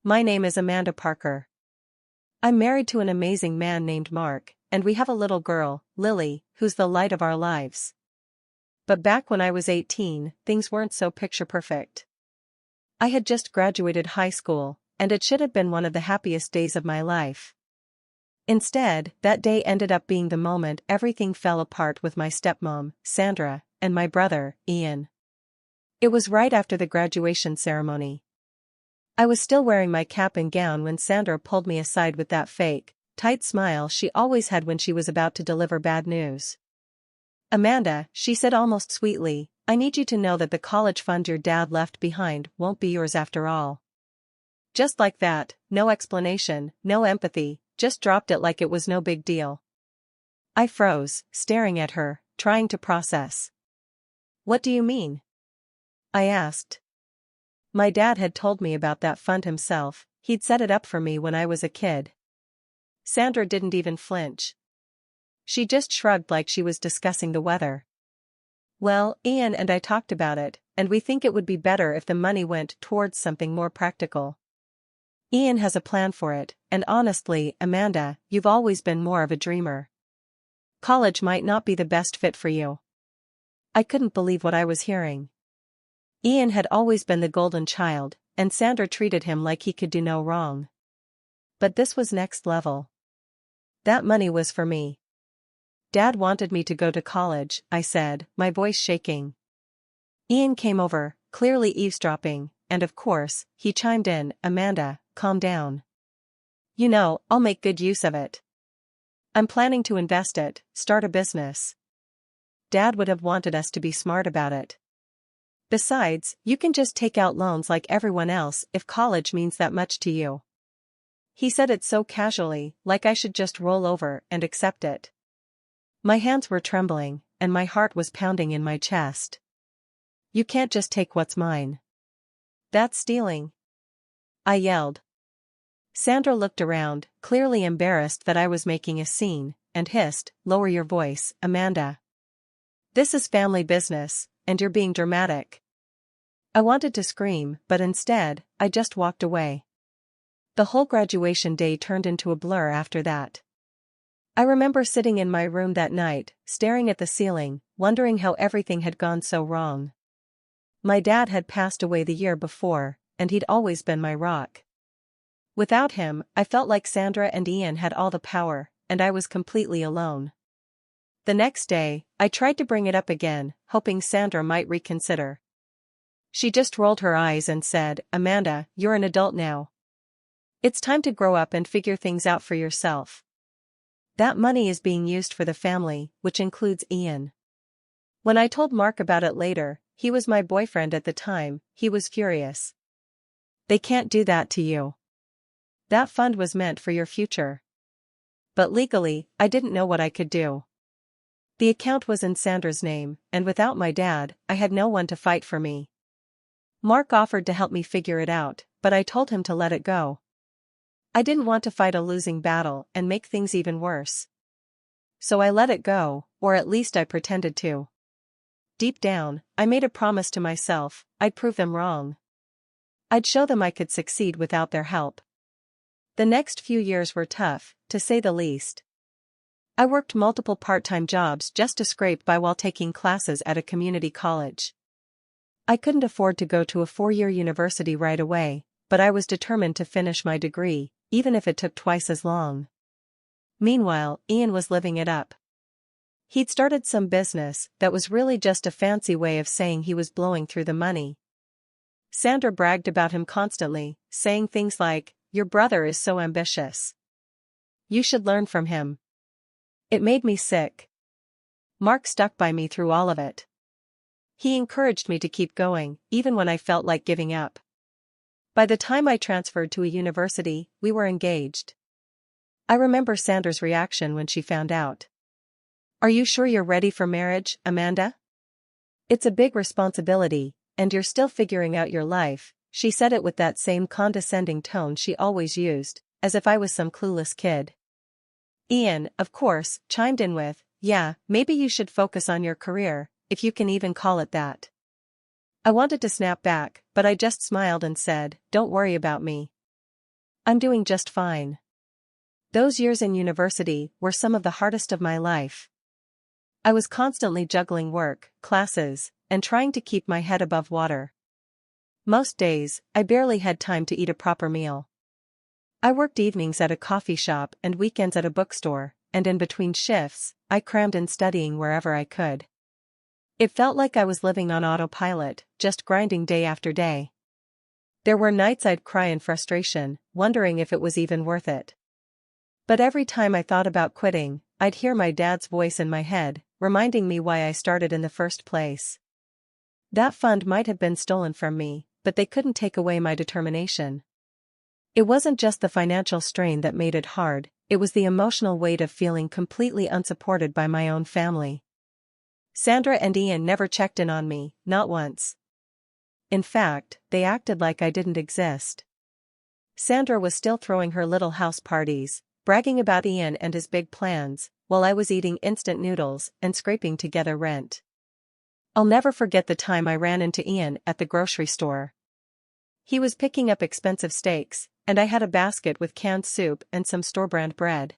My name is Amanda Parker. I'm married to an amazing man named Mark, and we have a little girl, Lily, who's the light of our lives. But back when I was 18, things weren't so picture-perfect. I had just graduated high school, and it should have been one of the happiest days of my life. Instead, that day ended up being the moment everything fell apart with my stepmom, Sandra, and my brother, Ian. It was right after the graduation ceremony. I was still wearing my cap and gown when Sandra pulled me aside with that fake, tight smile she always had when she was about to deliver bad news. "Amanda," she said almost sweetly, "I need you to know that the college fund your dad left behind won't be yours after all." Just like that, no explanation, no empathy, just dropped it like it was no big deal. I froze, staring at her, trying to process. "What do you mean?" I asked. My dad had told me about that fund himself, he'd set it up for me when I was a kid. Sandra didn't even flinch. She just shrugged like she was discussing the weather. "Well, Ian and I talked about it, and we think it would be better if the money went towards something more practical. Ian has a plan for it, and honestly, Amanda, you've always been more of a dreamer. College might not be the best fit for you." I couldn't believe what I was hearing. Ian had always been the golden child, and Sandra treated him like he could do no wrong. But this was next level. That money was for me. "Dad wanted me to go to college," I said, my voice shaking. Ian came over, clearly eavesdropping, and of course, he chimed in, "Amanda, calm down. You know, I'll make good use of it. I'm planning to invest it, start a business. Dad would have wanted us to be smart about it. Besides, you can just take out loans like everyone else if college means that much to you." He said it so casually, like I should just roll over and accept it. My hands were trembling, and my heart was pounding in my chest. "You can't just take what's mine. That's stealing," I yelled. Sandra looked around, clearly embarrassed that I was making a scene, and hissed, "Lower your voice, Amanda. This is family business, and you're being dramatic." I wanted to scream, but instead, I just walked away. The whole graduation day turned into a blur after that. I remember sitting in my room that night, staring at the ceiling, wondering how everything had gone so wrong. My dad had passed away the year before, and he'd always been my rock. Without him, I felt like Sandra and Ian had all the power, and I was completely alone. The next day, I tried to bring it up again, hoping Sandra might reconsider. She just rolled her eyes and said, "Amanda, you're an adult now. It's time to grow up and figure things out for yourself. That money is being used for the family, which includes Ian." When I told Mark about it later, he was my boyfriend at the time, he was furious. "They can't do that to you. That fund was meant for your future." But legally, I didn't know what I could do. The account was in Sandra's name, and without my dad, I had no one to fight for me. Mark offered to help me figure it out, but I told him to let it go. I didn't want to fight a losing battle and make things even worse. So I let it go, or at least I pretended to. Deep down, I made a promise to myself, I'd prove them wrong. I'd show them I could succeed without their help. The next few years were tough, to say the least. I worked multiple part-time jobs just to scrape by while taking classes at a community college. I couldn't afford to go to a 4-year university right away, but I was determined to finish my degree, even if it took twice as long. Meanwhile, Ian was living it up. He'd started some business that was really just a fancy way of saying he was blowing through the money. Sandra bragged about him constantly, saying things like, "Your brother is so ambitious. You should learn from him." It made me sick. Mark stuck by me through all of it. He encouraged me to keep going, even when I felt like giving up. By the time I transferred to a university, we were engaged. I remember Sandra's reaction when she found out. "Are you sure you're ready for marriage, Amanda? It's a big responsibility, and you're still figuring out your life," she said it with that same condescending tone she always used, as if I was some clueless kid. Ian, of course, chimed in with, "Yeah, maybe you should focus on your career, if you can even call it that." I wanted to snap back, but I just smiled and said, "Don't worry about me. I'm doing just fine. Those years in university were some of the hardest of my life. I was constantly juggling work, classes, and trying to keep my head above water. Most days, I barely had time to eat a proper meal. I worked evenings at a coffee shop and weekends at a bookstore, and in between shifts, I crammed in studying wherever I could. It felt like I was living on autopilot, just grinding day after day. There were nights I'd cry in frustration, wondering if it was even worth it. But every time I thought about quitting, I'd hear my dad's voice in my head, reminding me why I started in the first place. That fund might have been stolen from me, but they couldn't take away my determination. It wasn't just the financial strain that made it hard, it was the emotional weight of feeling completely unsupported by my own family. Sandra and Ian never checked in on me, not once. In fact, they acted like I didn't exist. Sandra was still throwing her little house parties, bragging about Ian and his big plans, while I was eating instant noodles and scraping together rent. I'll never forget the time I ran into Ian at the grocery store. He was picking up expensive steaks, and I had a basket with canned soup and some store-brand bread.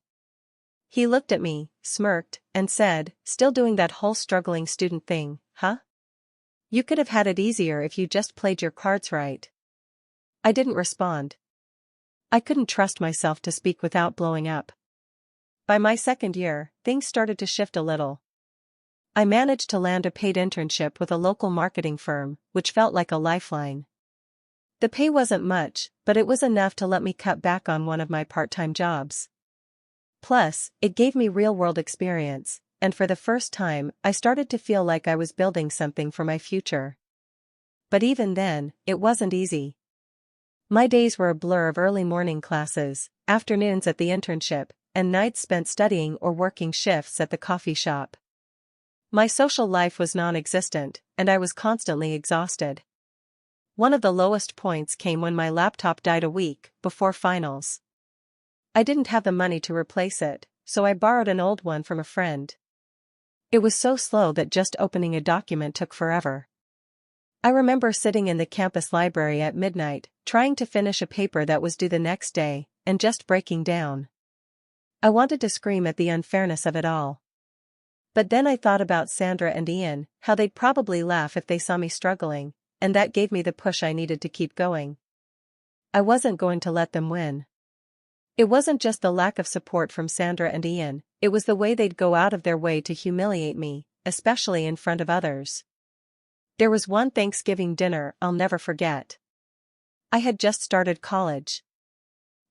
He looked at me, smirked, and said, "Still doing that whole struggling student thing, huh? You could have had it easier if you just played your cards right." I didn't respond. I couldn't trust myself to speak without blowing up. By my second year, things started to shift a little. I managed to land a paid internship with a local marketing firm, which felt like a lifeline. The pay wasn't much, but it was enough to let me cut back on one of my part-time jobs. Plus, it gave me real-world experience, and for the first time, I started to feel like I was building something for my future. But even then, it wasn't easy. My days were a blur of early morning classes, afternoons at the internship, and nights spent studying or working shifts at the coffee shop. My social life was non-existent, and I was constantly exhausted. One of the lowest points came when my laptop died a week before finals. I didn't have the money to replace it, so I borrowed an old one from a friend. It was so slow that just opening a document took forever. I remember sitting in the campus library at midnight, trying to finish a paper that was due the next day, and just breaking down. I wanted to scream at the unfairness of it all. But then I thought about Sandra and Ian, how they'd probably laugh if they saw me struggling, and that gave me the push I needed to keep going. I wasn't going to let them win. It wasn't just the lack of support from Sandra and Ian, it was the way they'd go out of their way to humiliate me, especially in front of others. There was one Thanksgiving dinner I'll never forget. I had just started college.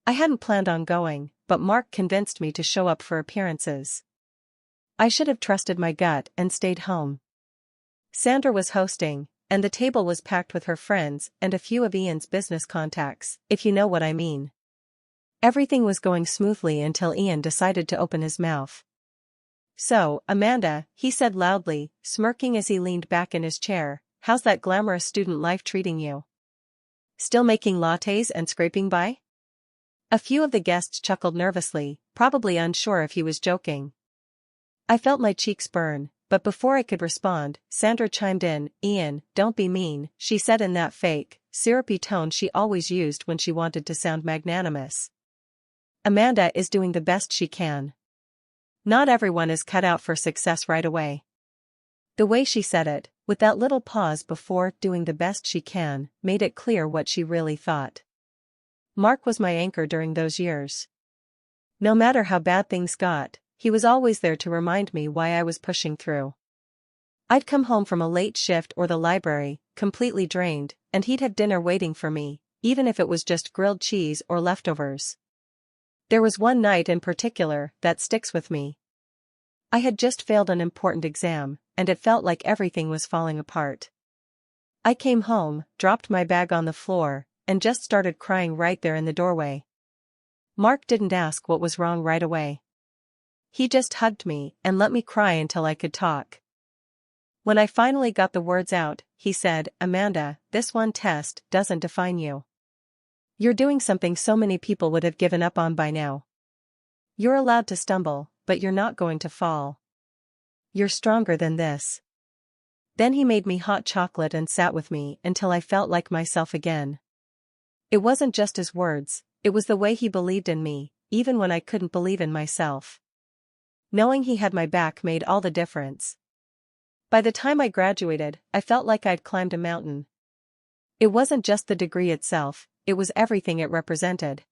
I hadn't planned on going, but Mark convinced me to show up for appearances. I should have trusted my gut and stayed home. Sandra was hosting, and the table was packed with her friends and a few of Ian's business contacts, if you know what I mean. Everything was going smoothly until Ian decided to open his mouth. "So, Amanda," he said loudly, smirking as he leaned back in his chair, "how's that glamorous student life treating you? Still making lattes and scraping by?" A few of the guests chuckled nervously, probably unsure if he was joking. I felt my cheeks burn, but before I could respond, Sandra chimed in. "Ian, don't be mean," she said in that fake, syrupy tone she always used when she wanted to sound magnanimous. "Amanda is doing the best she can. Not everyone is cut out for success right away." The way she said it, with that little pause before "doing the best she can," made it clear what she really thought. Mark was my anchor during those years. No matter how bad things got, he was always there to remind me why I was pushing through. I'd come home from a late shift or the library, completely drained, and he'd have dinner waiting for me, even if it was just grilled cheese or leftovers. There was one night in particular that sticks with me. I had just failed an important exam, and it felt like everything was falling apart. I came home, dropped my bag on the floor, and just started crying right there in the doorway. Mark didn't ask what was wrong right away. He just hugged me and let me cry until I could talk. When I finally got the words out, he said, "Amanda, this one test doesn't define you. You're doing something so many people would have given up on by now. You're allowed to stumble, but you're not going to fall. You're stronger than this." Then he made me hot chocolate and sat with me until I felt like myself again. It wasn't just his words, It was the way he believed in me, even when I couldn't believe in myself. Knowing he had my back made all the difference. By the time I graduated, I felt like I'd climbed a mountain. It wasn't just the degree itself, it was everything it represented.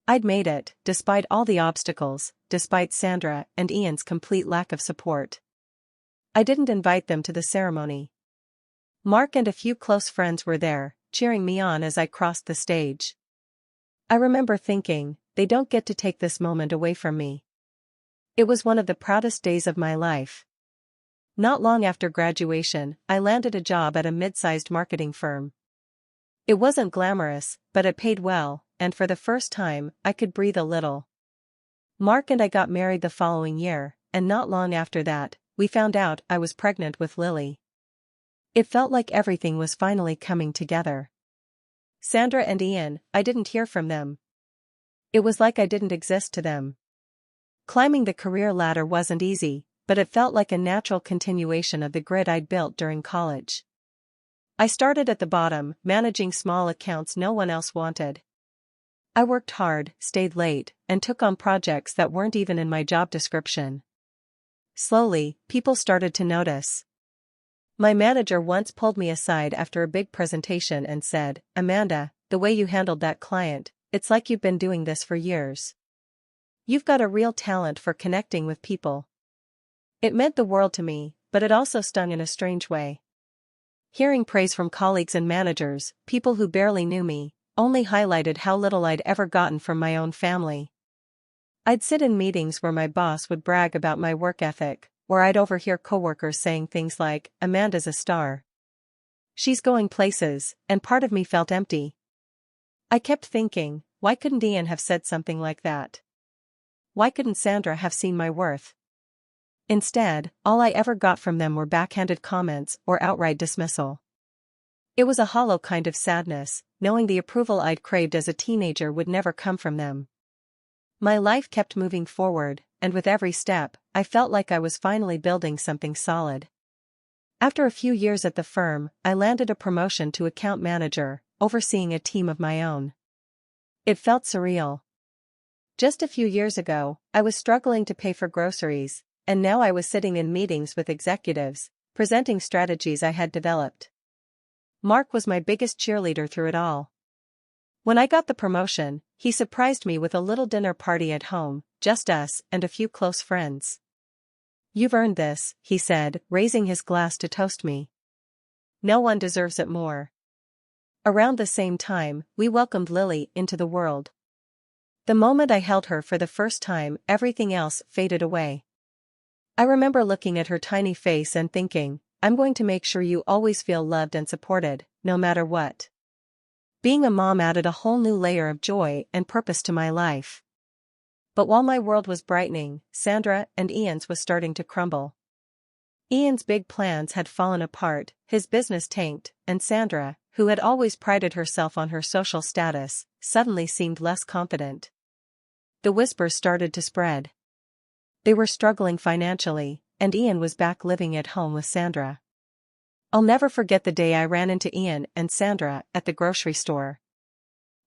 I'd made it, despite all the obstacles, despite Sandra and Ian's complete lack of support. I didn't invite them to the ceremony. Mark and a few close friends were there, cheering me on as I crossed the stage. I remember thinking, they don't get to take this moment away from me. It was one of the proudest days of my life. Not long after graduation, I landed a job at a mid-sized marketing firm. It wasn't glamorous, but it paid well, and for the first time, I could breathe a little. Mark and I got married the following year, and not long after that, we found out I was pregnant with Lily. It felt like everything was finally coming together. Sandra and Ian, I didn't hear from them. It was like I didn't exist to them. Climbing the career ladder wasn't easy, but it felt like a natural continuation of the grit I'd built during college. I started at the bottom, managing small accounts no one else wanted. I worked hard, stayed late, and took on projects that weren't even in my job description. Slowly, people started to notice. My manager once pulled me aside after a big presentation and said, "Amanda, the way you handled that client, it's like you've been doing this for years. You've got a real talent for connecting with people." It meant the world to me, but it also stung in a strange way. Hearing praise from colleagues and managers, people who barely knew me, only highlighted how little I'd ever gotten from my own family. I'd sit in meetings where my boss would brag about my work ethic, or I'd overhear coworkers saying things like, "Amanda's a star. She's going places," and part of me felt empty. I kept thinking, why couldn't Ian have said something like that? Why couldn't Sandra have seen my worth? Instead, all I ever got from them were backhanded comments or outright dismissal. It was a hollow kind of sadness, knowing the approval I'd craved as a teenager would never come from them. My life kept moving forward, and with every step, I felt like I was finally building something solid. After a few years at the firm, I landed a promotion to account manager, overseeing a team of my own. It felt surreal. Just a few years ago, I was struggling to pay for groceries, and now I was sitting in meetings with executives, presenting strategies I had developed. Mark was my biggest cheerleader through it all. When I got the promotion, he surprised me with a little dinner party at home, just us and a few close friends. "You've earned this," he said, raising his glass to toast me. "No one deserves it more." Around the same time, we welcomed Lily into the world. The moment I held her for the first time, everything else faded away. I remember looking at her tiny face and thinking, "I'm going to make sure you always feel loved and supported, no matter what." Being a mom added a whole new layer of joy and purpose to my life. But while my world was brightening, Sandra and Ian's was starting to crumble. Ian's big plans had fallen apart, his business tanked, and Sandra, who had always prided herself on her social status, suddenly seemed less confident. The whispers started to spread. They were struggling financially, and Ian was back living at home with Sandra. I'll never forget the day I ran into Ian and Sandra at the grocery store.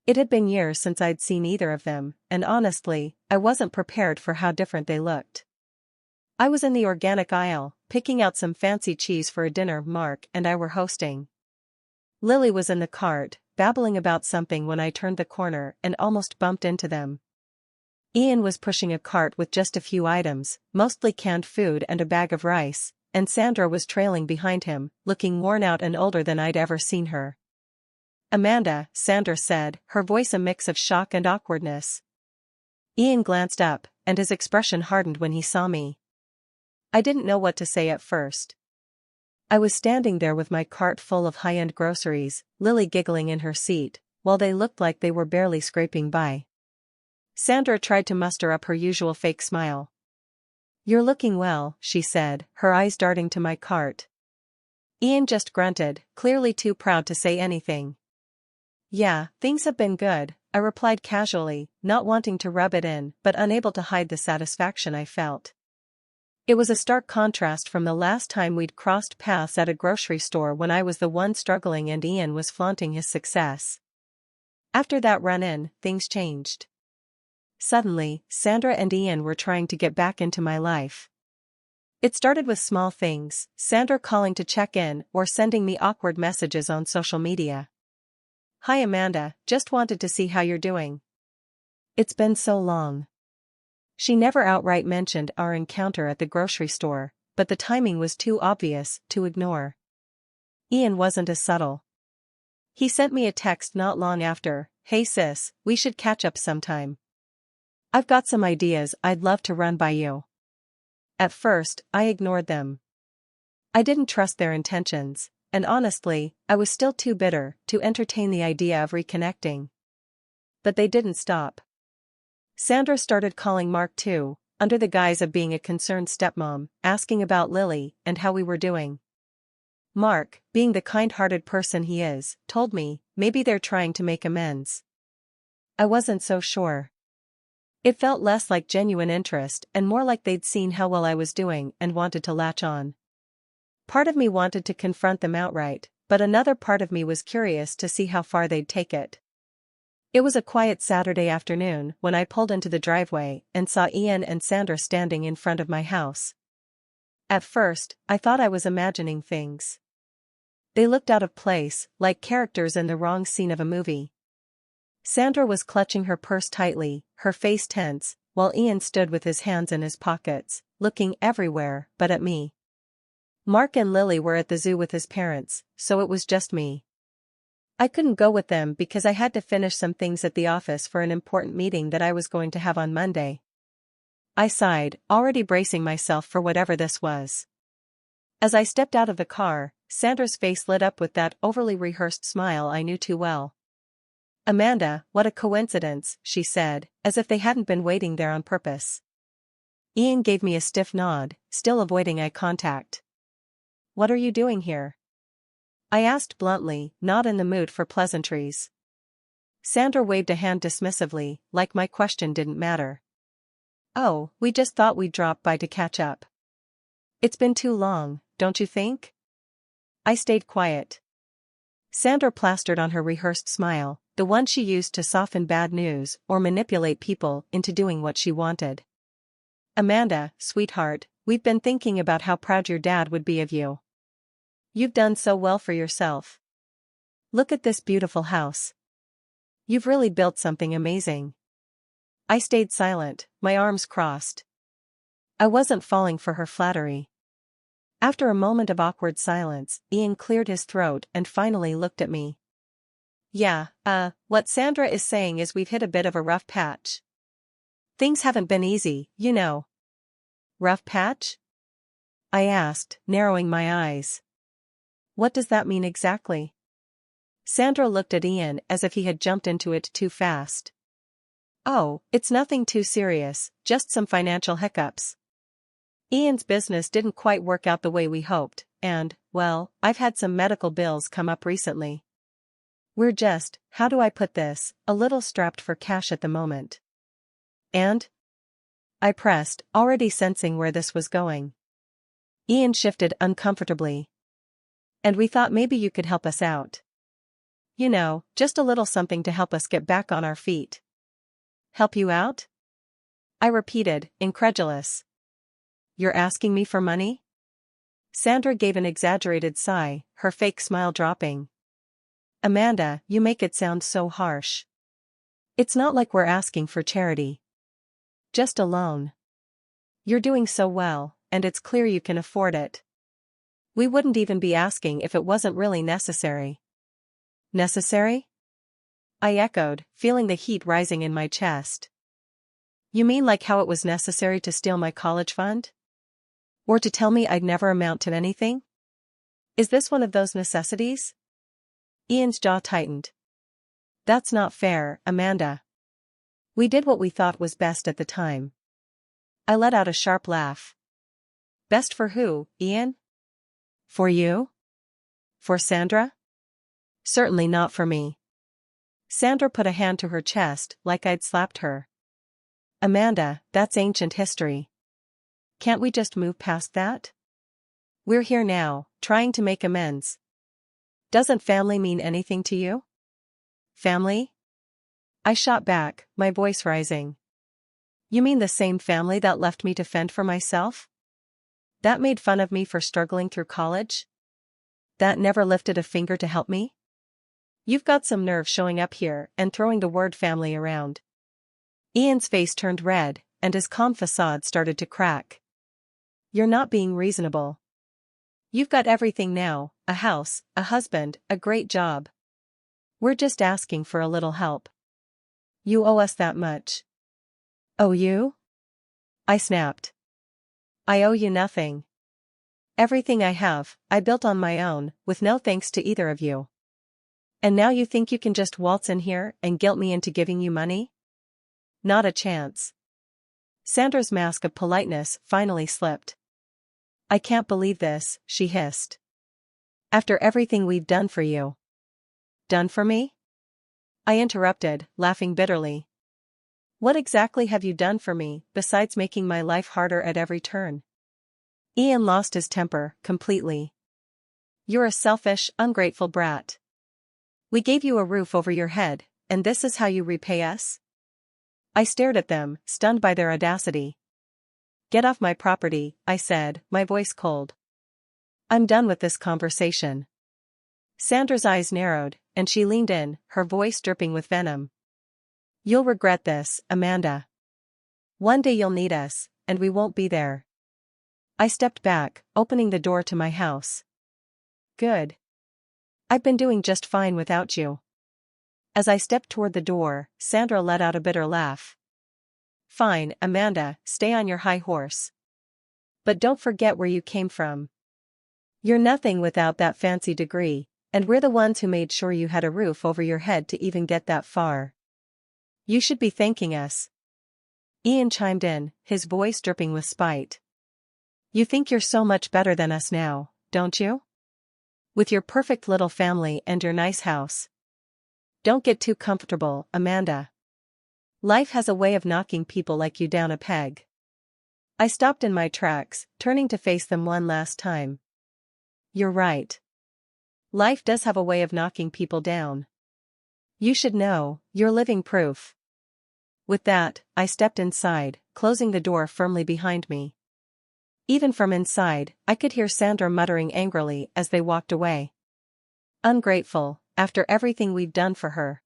It had been years since I'd seen either of them, and honestly, I wasn't prepared for how different they looked. I was in the organic aisle, picking out some fancy cheese for a dinner Mark and I were hosting. Lily was in the cart, babbling about something when I turned the corner and almost bumped into them. Ian was pushing a cart with just a few items, mostly canned food and a bag of rice, and Sandra was trailing behind him, looking worn out and older than I'd ever seen her. "Amanda," Sandra said, her voice a mix of shock and awkwardness. Ian glanced up, and his expression hardened when he saw me. I didn't know what to say at first. I was standing there with my cart full of high-end groceries, Lily giggling in her seat, while they looked like they were barely scraping by. Sandra tried to muster up her usual fake smile. "You're looking well," she said, her eyes darting to my cart. Ian just grunted, clearly too proud to say anything. "Yeah, things have been good," I replied casually, not wanting to rub it in, but unable to hide the satisfaction I felt. It was a stark contrast from the last time we'd crossed paths at a grocery store when I was the one struggling and Ian was flaunting his success. After that run-in, things changed. Suddenly, Sandra and Ian were trying to get back into my life. It started with small things, Sandra calling to check in or sending me awkward messages on social media. "Hi Amanda, just wanted to see how you're doing. It's been so long." She never outright mentioned our encounter at the grocery store, but the timing was too obvious to ignore. Ian wasn't as subtle. He sent me a text not long after, "Hey sis, we should catch up sometime. I've got some ideas I'd love to run by you." At first, I ignored them. I didn't trust their intentions, and honestly, I was still too bitter to entertain the idea of reconnecting. But they didn't stop. Sandra started calling Mark too, under the guise of being a concerned stepmom, asking about Lily and how we were doing. Mark, being the kind-hearted person he is, told me, maybe they're trying to make amends. I wasn't so sure. It felt less like genuine interest and more like they'd seen how well I was doing and wanted to latch on. Part of me wanted to confront them outright, but another part of me was curious to see how far they'd take it. It was a quiet Saturday afternoon when I pulled into the driveway and saw Ian and Sandra standing in front of my house. At first, I thought I was imagining things. They looked out of place, like characters in the wrong scene of a movie. Sandra was clutching her purse tightly, her face tense, while Ian stood with his hands in his pockets, looking everywhere but at me. Mark and Lily were at the zoo with his parents, so it was just me. I couldn't go with them because I had to finish some things at the office for an important meeting that I was going to have on Monday. I sighed, already bracing myself for whatever this was. As I stepped out of the car, Sandra's face lit up with that overly rehearsed smile I knew too well. "Amanda, what a coincidence," she said, as if they hadn't been waiting there on purpose. Ian gave me a stiff nod, still avoiding eye contact. "What are you doing here?" I asked bluntly, not in the mood for pleasantries. Sandra waved a hand dismissively, like my question didn't matter. "Oh, we just thought we'd drop by to catch up. It's been too long, don't you think?" I stayed quiet. Sandra plastered on her rehearsed smile, the one she used to soften bad news or manipulate people into doing what she wanted. "Amanda, sweetheart, we've been thinking about how proud your dad would be of you. You've done so well for yourself. Look at this beautiful house. You've really built something amazing." I stayed silent, my arms crossed. I wasn't falling for her flattery. After a moment of awkward silence, Ian cleared his throat and finally looked at me. "Yeah, what Sandra is saying is we've hit a bit of a rough patch. Things haven't been easy, you know." "Rough patch?" I asked, narrowing my eyes. "What does that mean exactly?" Sandra looked at Ian as if he had jumped into it too fast. "Oh, it's nothing too serious, just some financial hiccups. Ian's business didn't quite work out the way we hoped, and, well, I've had some medical bills come up recently. We're just, how do I put this, a little strapped for cash at the moment." "And?" I pressed, already sensing where this was going. Ian shifted uncomfortably. "And we thought maybe you could help us out. You know, just a little something to help us get back on our feet." "Help you out?" I repeated, incredulous. "You're asking me for money?" Sandra gave an exaggerated sigh, her fake smile dropping. "Amanda, you make it sound so harsh. It's not like we're asking for charity. Just a loan. You're doing so well, and it's clear you can afford it. We wouldn't even be asking if it wasn't really necessary." "Necessary?" I echoed, feeling the heat rising in my chest. "You mean like how it was necessary to steal my college fund? Or to tell me I'd never amount to anything? Is this one of those necessities?" Ian's jaw tightened. "That's not fair, Amanda. We did what we thought was best at the time." I let out a sharp laugh. "Best for who, Ian? For you? For Sandra? Certainly not for me." Sandra put a hand to her chest like I'd slapped her. "Amanda, that's ancient history. Can't we just move past that? We're here now, trying to make amends. Doesn't family mean anything to you?" "Family? I shot back, my voice rising. You mean the same family that left me to fend for myself? That made fun of me for struggling through college? That never lifted a finger to help me? You've got some nerve showing up here and throwing the word family around. Ian's face turned red, and his calm facade started to crack. You're not being reasonable. You've got everything now, a house, a husband, a great job. We're just asking for a little help. You owe us that much. Owe you? I snapped. I owe you nothing. Everything I have, I built on my own, with no thanks to either of you. And now you think you can just waltz in here and guilt me into giving you money? Not a chance. Sandra's mask of politeness finally slipped. I can't believe this, she hissed. After everything we've done for you. Done for me? I interrupted, laughing bitterly. What exactly have you done for me, besides making my life harder at every turn? Ian lost his temper, completely. You're a selfish, ungrateful brat. We gave you a roof over your head, and this is how you repay us? I stared at them, stunned by their audacity. Get off my property, I said, my voice cold. I'm done with this conversation. Sandra's eyes narrowed, and she leaned in, her voice dripping with venom. You'll regret this, Amanda. One day you'll need us, and we won't be there. I stepped back, opening the door to my house. Good. I've been doing just fine without you. As I stepped toward the door, Sandra let out a bitter laugh. Fine, Amanda, stay on your high horse. But don't forget where you came from. You're nothing without that fancy degree, and we're the ones who made sure you had a roof over your head to even get that far. You should be thanking us. Ian chimed in, his voice dripping with spite. You think you're so much better than us now, don't you? With your perfect little family and your nice house. Don't get too comfortable, Amanda. Life has a way of knocking people like you down a peg. I stopped in my tracks, turning to face them one last time. You're right. Life does have a way of knocking people down. You should know, you're living proof. With that, I stepped inside, closing the door firmly behind me. Even from inside, I could hear Sandra muttering angrily as they walked away. Ungrateful, after everything we've done for her.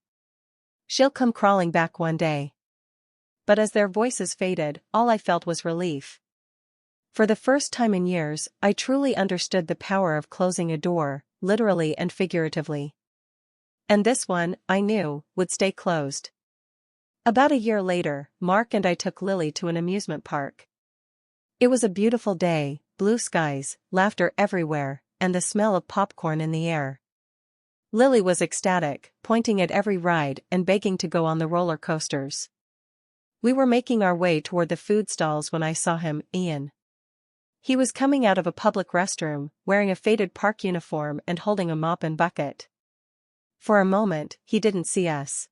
She'll come crawling back one day. But as their voices faded, all I felt was relief. For the first time in years, I truly understood the power of closing a door, literally and figuratively. And this one, I knew, would stay closed. About a year later, Mark and I took Lily to an amusement park. It was a beautiful day, blue skies, laughter everywhere, and the smell of popcorn in the air. Lily was ecstatic, pointing at every ride and begging to go on the roller coasters. We were making our way toward the food stalls when I saw him, Ian. He was coming out of a public restroom, wearing a faded park uniform and holding a mop and bucket. For a moment, he didn't see us.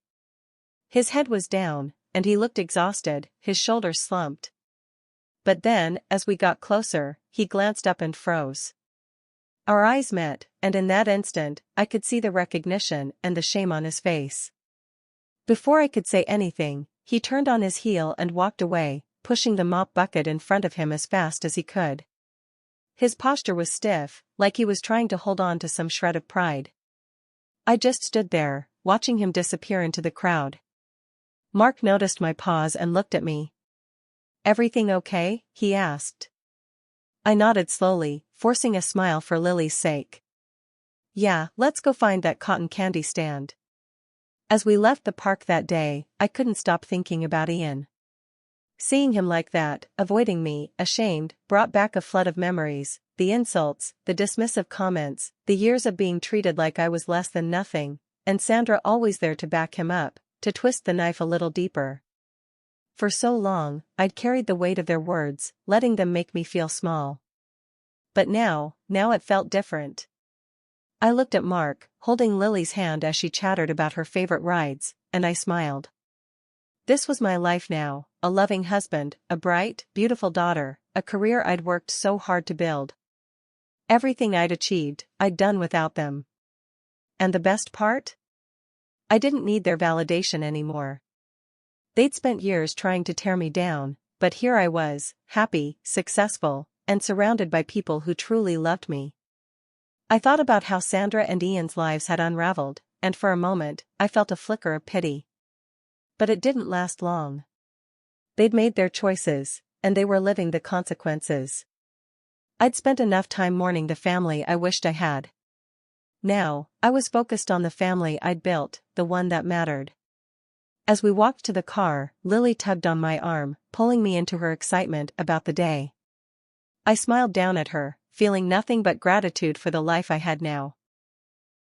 His head was down, and he looked exhausted, his shoulders slumped. But then, as we got closer, he glanced up and froze. Our eyes met, and in that instant, I could see the recognition and the shame on his face. Before I could say anything, he turned on his heel and walked away, pushing the mop bucket in front of him as fast as he could. His posture was stiff, like he was trying to hold on to some shred of pride. I just stood there, watching him disappear into the crowd. Mark noticed my pause and looked at me. Everything okay? He asked. I nodded slowly, forcing a smile for Lily's sake. Yeah, let's go find that cotton candy stand. As we left the park that day, I couldn't stop thinking about Ian. Seeing him like that, avoiding me, ashamed, brought back a flood of memories, the insults, the dismissive comments, the years of being treated like I was less than nothing, and Sandra always there to back him up, to twist the knife a little deeper. For so long, I'd carried the weight of their words, letting them make me feel small. But now it felt different. I looked at Mark, holding Lily's hand as she chattered about her favorite rides, and I smiled. This was my life now, a loving husband, a bright, beautiful daughter, a career I'd worked so hard to build. Everything I'd achieved, I'd done without them. And the best part? I didn't need their validation anymore. They'd spent years trying to tear me down, but here I was, happy, successful, and surrounded by people who truly loved me. I thought about how Sandra and Ian's lives had unraveled, and for a moment, I felt a flicker of pity. But it didn't last long. They'd made their choices, and they were living the consequences. I'd spent enough time mourning the family I wished I had. Now, I was focused on the family I'd built, the one that mattered. As we walked to the car, Lily tugged on my arm, pulling me into her excitement about the day. I smiled down at her, feeling nothing but gratitude for the life I had now.